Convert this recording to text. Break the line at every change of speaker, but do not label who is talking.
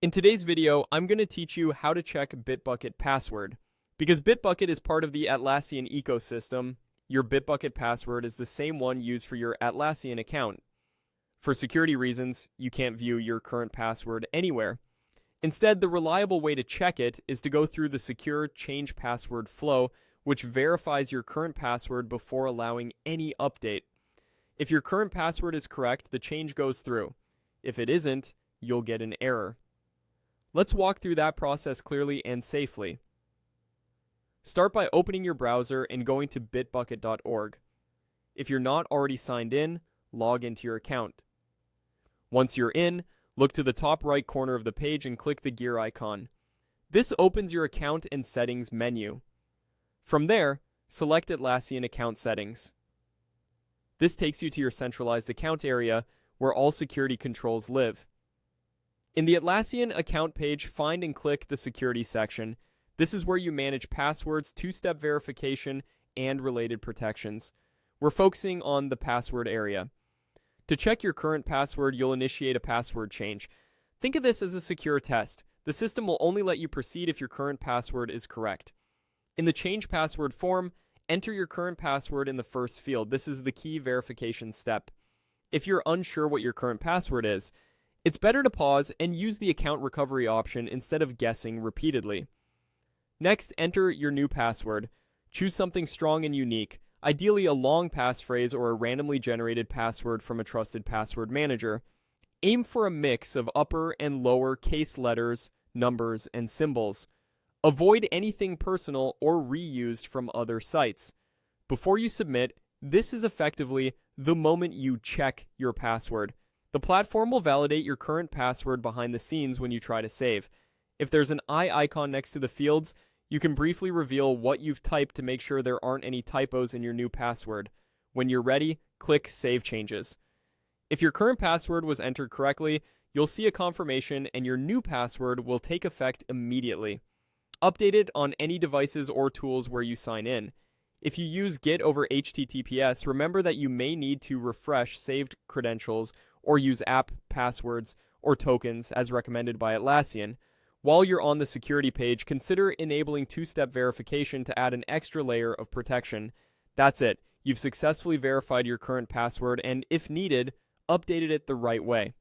In today's video, I'm going to teach you how to check Bitbucket Password. Because Bitbucket is part of the Atlassian ecosystem, your Bitbucket password is the same one used for your Atlassian account. For security reasons, you can't view your current password anywhere. Instead, the reliable way to check it is to go through the secure change password flow, which verifies your current password before allowing any update. If your current password is correct, the change goes through. If it isn't, you'll get an error. Let's walk through that process clearly and safely. Start by opening your browser and going to bitbucket.org. If you're not already signed in, log into your account. Once you're in, look to the top right corner of the page and click the gear icon. This opens your account and settings menu. From there, select Atlassian account settings. This takes you to your centralized account area where all security controls live. In the Atlassian account page, find and click the security section. This is where you manage passwords, two-step verification, and related protections. We're focusing on the password area. To check your current password, you'll initiate a password change. Think of this as a secure test. The system will only let you proceed if your current password is correct. In the change password form, enter your current password in the first field. This is the key verification step. If you're unsure what your current password is, it's better to pause and use the account recovery option instead of guessing repeatedly. Next, enter your new password. Choose something strong and unique, ideally a long passphrase or a randomly generated password from a trusted password manager. Aim for a mix of upper and lower case letters, numbers, and symbols. Avoid anything personal or reused from other sites. Before you submit, this is effectively the moment you check your password. The platform will validate your current password behind the scenes when you try to save. If there's an eye icon next to the fields, you can briefly reveal what you've typed to make sure there aren't any typos in your new password. When you're ready, click Save Changes. If your current password was entered correctly, you'll see a confirmation and your new password will take effect immediately. Update it on any devices or tools where you sign in. If you use Git over HTTPS, remember that you may need to refresh saved credentials or use app passwords or tokens as recommended by Atlassian. While you're on the security page, consider enabling two-step verification to add an extra layer of protection. That's it. You've successfully verified your current password and, if needed, updated it the right way.